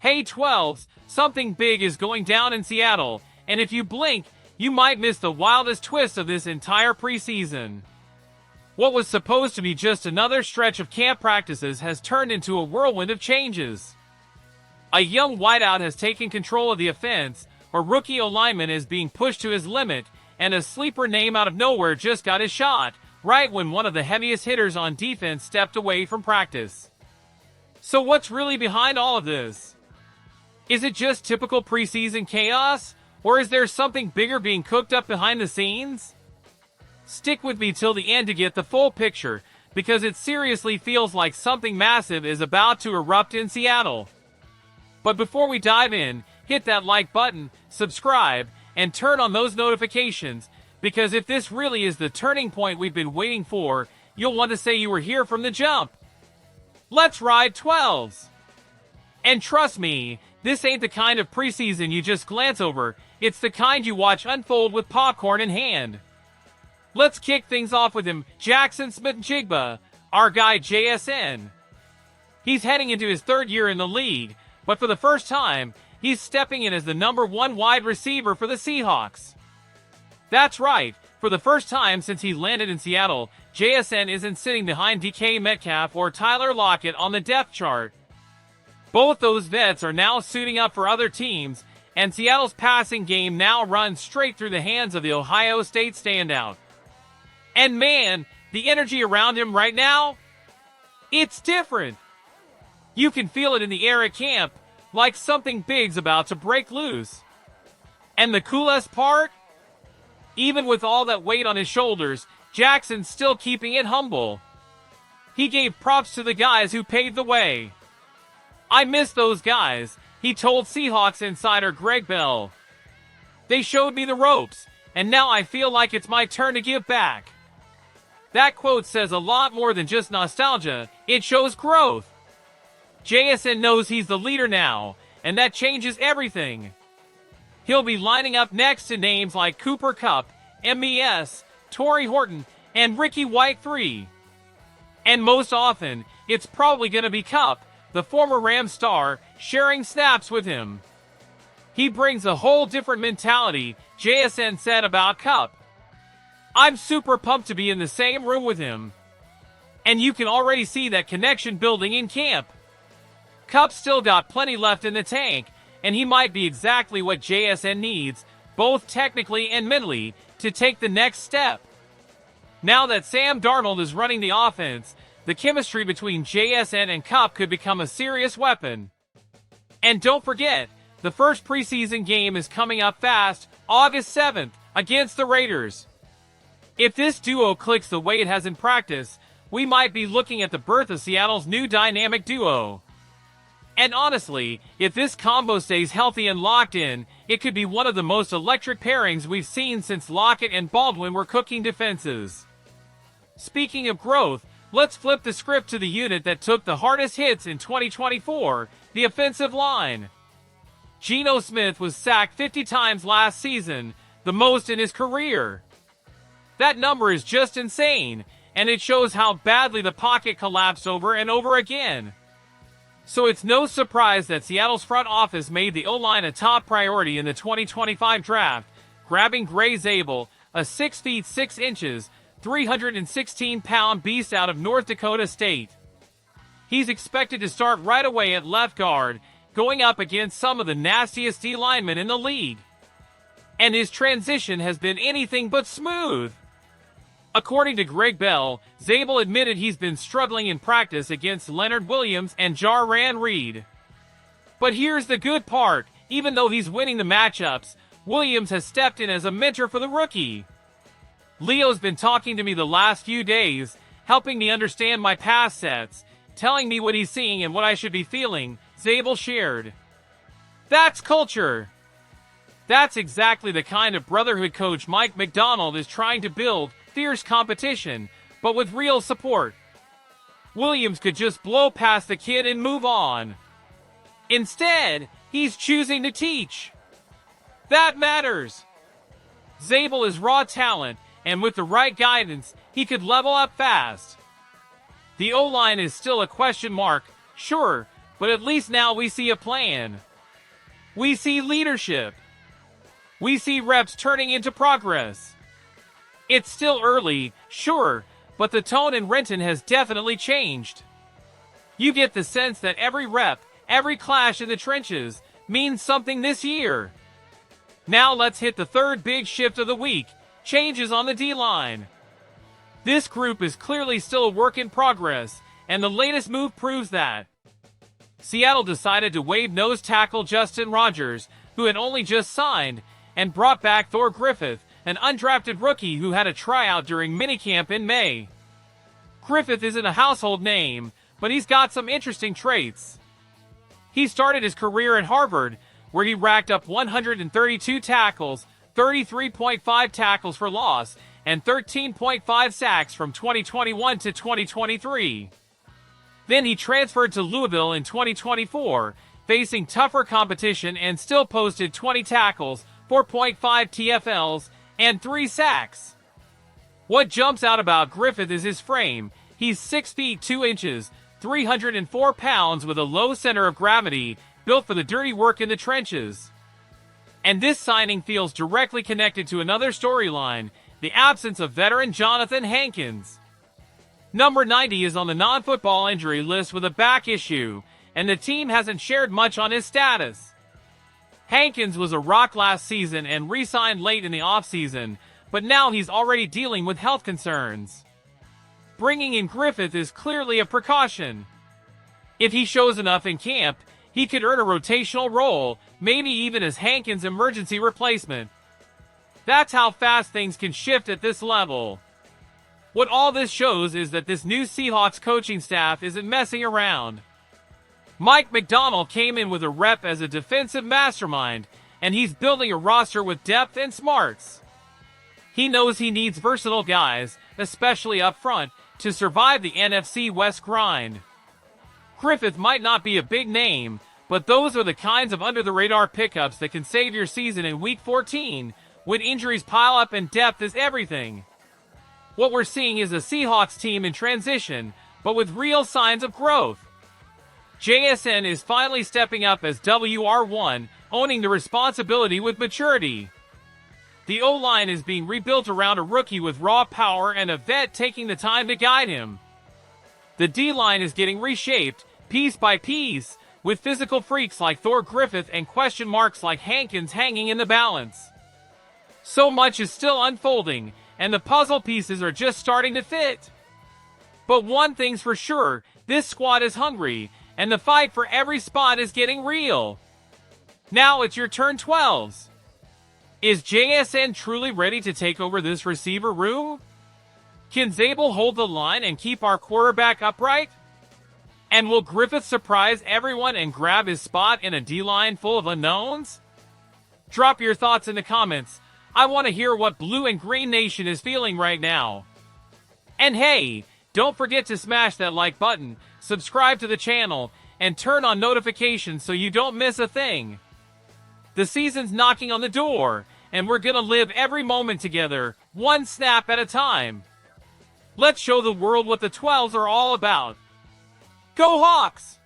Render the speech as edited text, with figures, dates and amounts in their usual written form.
Hey 12s, something big is going down in Seattle, and if you blink, you might miss the wildest twist of this entire preseason. What was supposed to be just another stretch of camp practices has turned into a whirlwind of changes. A young wideout has taken control of the offense, a rookie O-lineman is being pushed to his limit, and a sleeper name out of nowhere just got his shot, right when one of the heaviest hitters on defense stepped away from practice. So what's really behind all of this? Is it just typical preseason chaos, or is there something bigger being cooked up behind the scenes? Stick with me till the end to get the full picture, because it seriously feels like something massive is about to erupt in Seattle. But before we dive in, hit that like button, subscribe, and turn on those notifications, because if this really is the turning point we've been waiting for, you'll want to say you were here from the jump. Let's ride 12s! And trust me, this ain't the kind of preseason you just glance over, it's the kind you watch unfold with popcorn in hand. Let's kick things off with him, Jackson Smith-Njigba, our guy JSN. He's heading into his third year in the league, but for the first time, he's stepping in as the #1 wide receiver for the Seahawks. That's right, for the first time since he landed in Seattle, JSN isn't sitting behind DK Metcalf or Tyler Lockett on the depth chart. Both those vets are now suiting up for other teams, and Seattle's passing game now runs straight through the hands of the Ohio State standout. And man, the energy around him right now, it's different. You can feel it in the air at camp, like something big's about to break loose. And the coolest part? Even with all that weight on his shoulders, Jackson's still keeping it humble. He gave props to the guys who paved the way. I miss those guys, he told Seahawks insider Greg Bell. They showed me the ropes, and now I feel like it's my turn to give back. That quote says a lot more than just nostalgia, it shows growth. JSN knows he's the leader now, and that changes everything. He'll be lining up next to names like Cooper Kupp, MES, Torrey Horton, and Ricky White III. And most often, it's probably going to be Kupp, the former Rams star, sharing snaps with him. He brings a whole different mentality, JSN said about Kupp. I'm super pumped to be in the same room with him. And you can already see that connection building in camp. Kupp's still got plenty left in the tank, and he might be exactly what JSN needs, both technically and mentally, to take the next step. Now that Sam Darnold is running the offense, the chemistry between JSN and Kupp could become a serious weapon. And don't forget, the first preseason game is coming up fast, August 7th, against the Raiders. If this duo clicks the way it has in practice, we might be looking at the birth of Seattle's new dynamic duo. And honestly, if this combo stays healthy and locked in, it could be one of the most electric pairings we've seen since Lockett and Baldwin were cooking defenses. Speaking of growth, let's flip the script to the unit that took the hardest hits in 2024, the offensive line. Geno Smith was sacked 50 times last season, the most in his career. That number is just insane, and it shows how badly the pocket collapsed over and over again. So it's no surprise that Seattle's front office made the O-line a top priority in the 2025 draft, grabbing Gray Zabel, a 6 feet 6 inches, 316-pound beast out of North Dakota State. He's expected to start right away at left guard, going up against some of the nastiest D-linemen in the league. And his transition has been anything but smooth. According to Greg Bell, Zabel admitted he's been struggling in practice against Leonard Williams and Jarran Reed. But here's the good part, even though he's winning the matchups, Williams has stepped in as a mentor for the rookie. Leo's been talking to me the last few days, helping me understand my pass sets, telling me what he's seeing and what I should be feeling, Zabel shared. That's culture. That's exactly the kind of brotherhood coach Mike McDonald is trying to build, fierce competition, but with real support. Williams could just blow past the kid and move on. Instead, he's choosing to teach. That matters. Zabel is raw talent, and with the right guidance, he could level up fast. The O-line is still a question mark, sure, But at least now we see a plan. We see leadership. We see reps turning into progress. It's still early, sure, but the tone in Renton has definitely changed. You get the sense that every rep, every clash in the trenches, means something this year. Now let's hit the third big shift of the week, changes on the D-line. This group is clearly still a work in progress, and the latest move proves that. Seattle decided to waive nose tackle Justin Rogers, who had only just signed, and brought back Thor Griffith, an undrafted rookie who had a tryout during minicamp in May. Griffith isn't a household name, but he's got some interesting traits. He started his career at Harvard, where he racked up 132 tackles, 33.5 tackles for loss, and 13.5 sacks from 2021 to 2023. Then he transferred to Louisville in 2024, facing tougher competition and still posted 20 tackles, 4.5 TFLs, and 3 sacks. What jumps out about Griffith is his frame. He's 6 feet 2 inches, 304 pounds with a low center of gravity, built for the dirty work in the trenches. And this signing feels directly connected to another storyline, the absence of veteran Jonathan Hankins. Number 90 is on the non-football injury list with a back issue, and the team hasn't shared much on his status. Hankins was a rock last season and re-signed late in the offseason, but now he's already dealing with health concerns. Bringing in Griffith is clearly a precaution. If he shows enough in camp, he could earn a rotational role, maybe even as Hankins' emergency replacement. That's how fast things can shift at this level. What all this shows is that this new Seahawks coaching staff isn't messing around. Mike McDonald came in with a rep as a defensive mastermind, and he's building a roster with depth and smarts. He knows he needs versatile guys, especially up front, to survive the NFC West grind. Griffith might not be a big name, but those are the kinds of under-the-radar pickups that can save your season in Week 14, when injuries pile up and depth is everything. What we're seeing is a Seahawks team in transition, but with real signs of growth. JSN is finally stepping up as WR1, owning the responsibility with maturity. The O-line is being rebuilt around a rookie with raw power and a vet taking the time to guide him. The D-line is getting reshaped, piece by piece, with physical freaks like Thor Griffith and question marks like Hankins hanging in the balance. So much is still unfolding, and the puzzle pieces are just starting to fit. But one thing's for sure, this squad is hungry, and the fight for every spot is getting real. Now it's your turn, 12s. Is JSN truly ready to take over this receiver room? Can Zabel hold the line and keep our quarterback upright? And will Griffith surprise everyone and grab his spot in a D-line full of unknowns? Drop your thoughts in the comments. I want to hear what Blue and Green Nation is feeling right now. And hey, don't forget to smash that like button, subscribe to the channel, and turn on notifications so you don't miss a thing. The season's knocking on the door, and we're gonna live every moment together, one snap at a time. Let's show the world what the 12s are all about. Go Hawks!